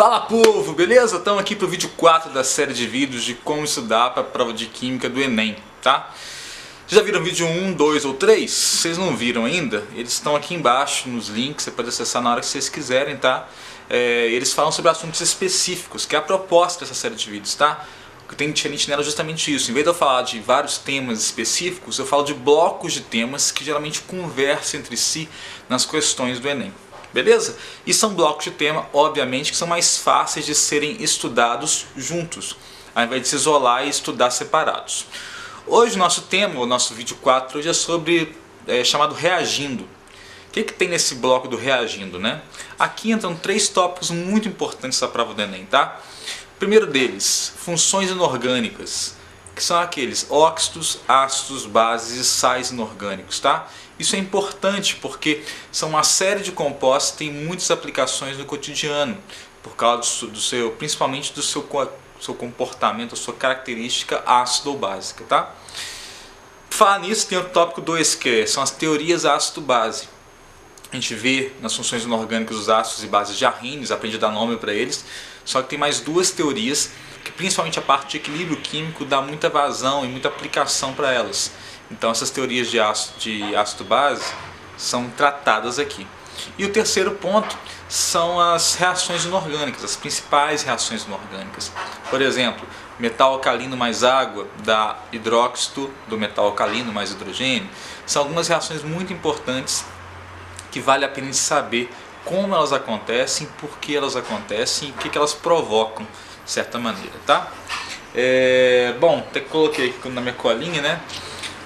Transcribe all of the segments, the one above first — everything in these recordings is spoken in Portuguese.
Fala povo, beleza? Estamos aqui para o vídeo 4 da série de vídeos de como estudar para a prova de Química do Enem, tá? Já viram vídeo 1, 2 ou 3? Vocês não viram ainda? Eles estão aqui embaixo nos links, você pode acessar na hora que vocês quiserem, tá? Eles falam sobre assuntos específicos, que é a proposta dessa série de vídeos, tá? O que tem diferente nela é justamente isso. Em vez de eu falar de vários temas específicos, eu falo de blocos de temas que geralmente conversam entre si nas questões do Enem. Beleza? E são blocos de tema, obviamente, que são mais fáceis de serem estudados juntos, ao invés de se isolar e estudar separados. Hoje o nosso tema, o nosso vídeo 4, hoje é sobre, chamado Reagindo. O que tem nesse bloco do Reagindo, né? Aqui entram 3 tópicos muito importantes da prova do Enem, tá? O primeiro deles, funções inorgânicas, que são aqueles óxidos, ácidos, bases e sais inorgânicos, tá? Isso é importante porque são uma série de compostos que tem muitas aplicações no cotidiano, por causa principalmente do seu comportamento, a sua característica ácido ou básica, tá? Por falar nisso, tem o tópico 2, que são as teorias ácido-base. A gente vê nas funções inorgânicas os ácidos e bases de Arrhenius, aprende a dar nome para eles, só que tem mais 2 teorias que principalmente a parte de equilíbrio químico dá muita vazão e muita aplicação para elas. Então essas teorias de ácido-base são tratadas aqui. E o terceiro ponto são as reações inorgânicas, as principais reações inorgânicas. Por exemplo, metal alcalino mais água dá hidróxido do metal alcalino mais hidrogênio. São algumas reações muito importantes que vale a pena de saber como elas acontecem, por que elas acontecem e o que elas provocam de certa maneira, tá? Bom, até que coloquei aqui na minha colinha, né?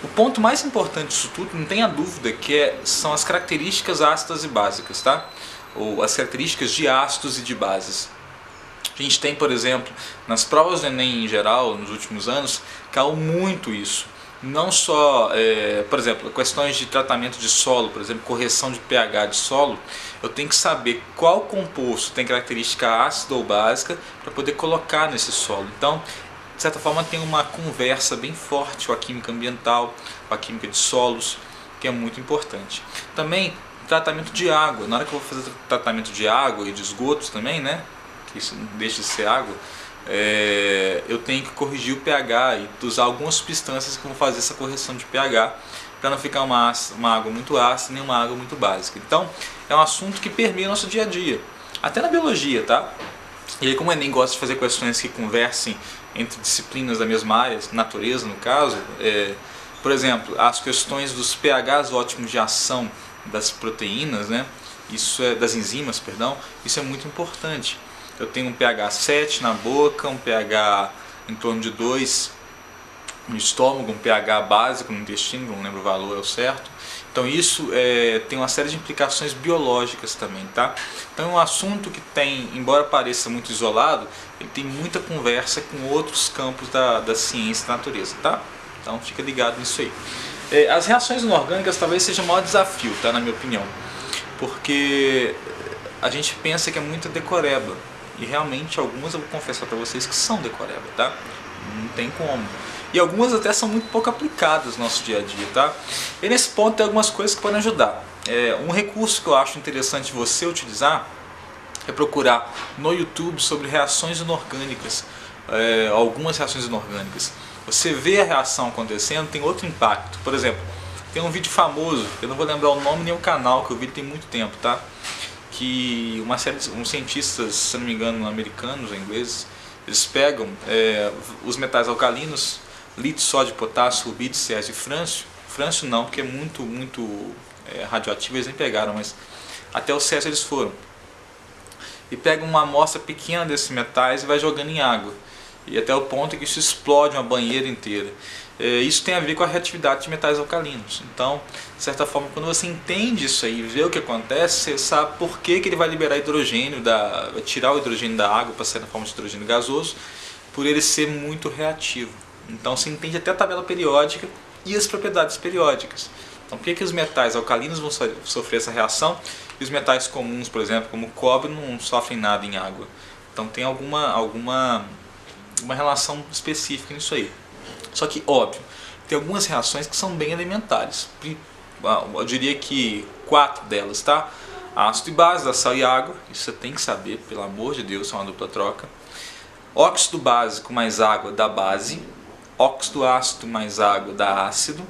O ponto mais importante disso tudo, não tenha dúvida, que são as características ácidas e básicas, tá? Ou as características de ácidos e de bases. A gente tem, por exemplo, nas provas do Enem em geral, nos últimos anos, caiu muito isso. Não só, por exemplo, questões de tratamento de solo, por exemplo, correção de pH de solo, eu tenho que saber qual composto tem característica ácida ou básica para poder colocar nesse solo. Então, de certa forma, tem uma conversa bem forte com a química ambiental, com a química de solos, que é muito importante. Também, tratamento de água. Na hora que eu vou fazer tratamento de água e de esgotos também, né, que isso não deixa de ser água, eu tenho que corrigir o pH e usar algumas substâncias que vão fazer essa correção de pH, para não ficar uma água muito ácida nem uma água muito básica. Então, é um assunto que permeia o nosso dia a dia, até na biologia, tá? E aí, como o Enem gosta de fazer questões que conversem entre disciplinas da mesma área, natureza no caso, por exemplo, as questões dos pHs ótimos de ação das proteínas, né? Das enzimas, perdão, isso é muito importante. Eu tenho um pH 7 na boca, um pH em torno de 2 no estômago, um pH básico no intestino, não lembro o valor, é o certo. Então isso tem uma série de implicações biológicas também, tá? Então é um assunto que tem, embora pareça muito isolado, ele tem muita conversa com outros campos da ciência da natureza, tá? Então fica ligado nisso aí. As reações inorgânicas talvez seja o maior desafio, tá? Na minha opinião, porque a gente pensa que é muita decoreba, e realmente algumas eu vou confessar para vocês que são decoreba, tá? Não tem como. E algumas até são muito pouco aplicadas no nosso dia a dia, tá? E nesse ponto tem algumas coisas que podem ajudar. Um recurso que eu acho interessante você utilizar é procurar no YouTube sobre reações inorgânicas, algumas reações inorgânicas. Você vê a reação acontecendo, tem outro impacto. Por exemplo, tem um vídeo famoso, eu não vou lembrar o nome nem o canal, que eu vi tem muito tempo, tá? Que uma série de cientistas, se não me engano, americanos ou ingleses, eles pegam os metais alcalinos, lítio, sódio, potássio, rubídio, césio e frâncio. Frâncio não, porque é muito radioativo, eles nem pegaram, mas até o césio eles foram. E pegam uma amostra pequena desses metais e vai jogando em água. E até o ponto que isso explode uma banheira inteira. Isso tem a ver com a reatividade de metais alcalinos. Então, de certa forma, quando você entende isso aí, vê o que acontece, você sabe por que ele vai liberar hidrogênio, vai tirar o hidrogênio da água para sair na forma de hidrogênio gasoso, por ele ser muito reativo. Então você entende até a tabela periódica e as propriedades periódicas. Então por que os metais alcalinos vão sofrer essa reação e os metais comuns, por exemplo, como o cobre, não sofrem nada em água? Então tem uma relação específica nisso aí. Só que, óbvio, tem algumas reações que são bem elementares. Eu diria que 4 delas, tá? Ácido e base dá sal e água, isso você tem que saber, pelo amor de Deus, é uma dupla troca. Óxido básico mais água dá base, óxido ácido mais água dá ácido,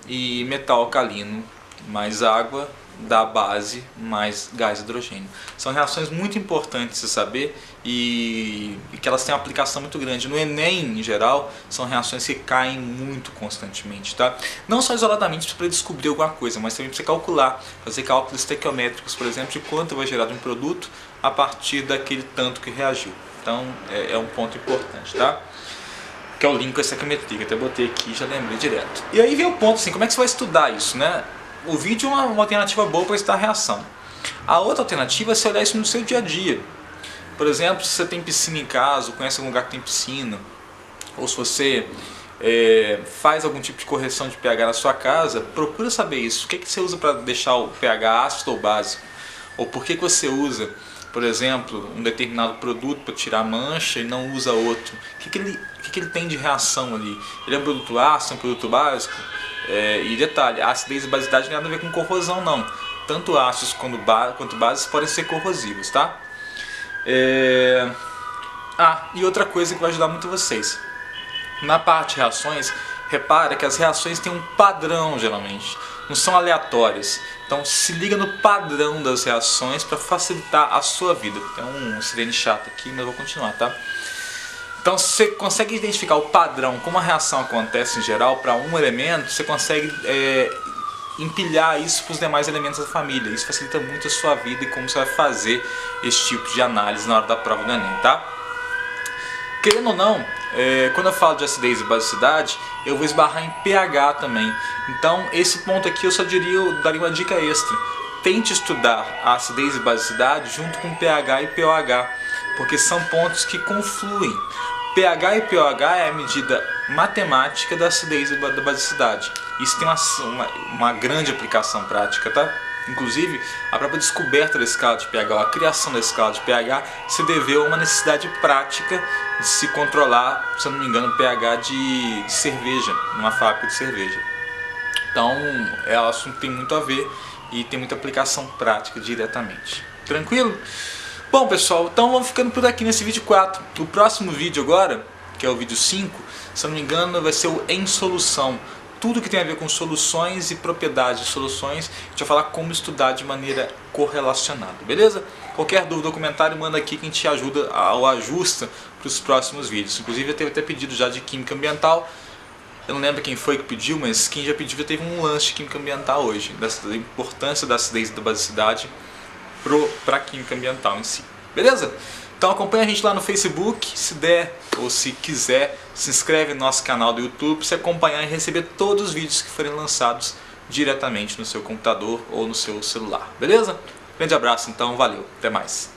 e metal alcalino mais água dá base mais gás hidrogênio. São reações muito importantes de saber e que elas têm uma aplicação muito grande. No Enem, em geral, são reações que caem muito constantemente, tá? Não só isoladamente para descobrir alguma coisa, mas também para você calcular, fazer cálculos estequiométricos, por exemplo, de quanto vai gerar de um produto a partir daquele tanto que reagiu. Então, é um ponto importante, tá? Que é o link com a estequiometria, que até botei aqui e já lembrei direto. E aí vem o ponto assim, como é que você vai estudar isso, né? O vídeo é uma alternativa boa para estudar a reação. A outra alternativa é você olhar isso no seu dia a dia. Por exemplo, se você tem piscina em casa, ou conhece algum lugar que tem piscina, ou se você faz algum tipo de correção de pH na sua casa, procura saber isso. O que você usa para deixar o pH ácido ou básico? Ou por que você usa, por exemplo, um determinado produto para tirar mancha e não usa outro? O que ele tem de reação ali? Ele é um produto ácido, é um produto básico? E detalhe, a acidez e basicidade não tem nada a ver com corrosão não. Tanto ácidos quanto bases podem ser corrosivos, tá? E outra coisa que vai ajudar muito vocês. Na parte de reações, repara que as reações têm um padrão geralmente, não são aleatórias. Então se liga no padrão das reações para facilitar a sua vida. Tem um sirene chato aqui, mas eu vou continuar, tá? Então se você consegue identificar o padrão, como a reação acontece em geral para um elemento, você consegue empilhar isso para os demais elementos da família. Isso facilita muito a sua vida e como você vai fazer esse tipo de análise na hora da prova do Enem, tá? Querendo ou não, quando eu falo de acidez e basicidade, eu vou esbarrar em pH também. Então esse ponto aqui eu daria uma dica extra. Tente estudar a acidez e basicidade junto com pH e pOH, porque são pontos que confluem. pH e pOH é a medida matemática da acidez e da basicidade. Isso tem uma grande aplicação prática, tá? Inclusive, a própria descoberta da escala de pH, a criação da escala de pH, se deveu a uma necessidade prática de se controlar, se eu não me engano, o pH de cerveja, numa fábrica de cerveja. Então, é um assunto que tem muito a ver e tem muita aplicação prática diretamente. Tranquilo? Bom pessoal, então vamos ficando por aqui nesse vídeo 4. O próximo vídeo agora, que é o vídeo 5, se eu não me engano vai ser o Em Solução. Tudo que tem a ver com soluções e propriedades de soluções, a gente vai falar como estudar de maneira correlacionada, beleza? Qualquer dúvida ou comentário, manda aqui que a gente ajuda ou ajusta para os próximos vídeos. Inclusive eu teve até pedido já de Química Ambiental. Eu não lembro quem foi que pediu, mas quem já pediu já teve um lance de Química Ambiental hoje, da importância da acidez e da basicidade para a Química Ambiental em si, beleza? Então acompanha a gente lá no Facebook, se der ou se quiser, se inscreve no nosso canal do YouTube para você acompanhar e receber todos os vídeos que forem lançados diretamente no seu computador ou no seu celular, beleza? Grande abraço então, valeu, até mais!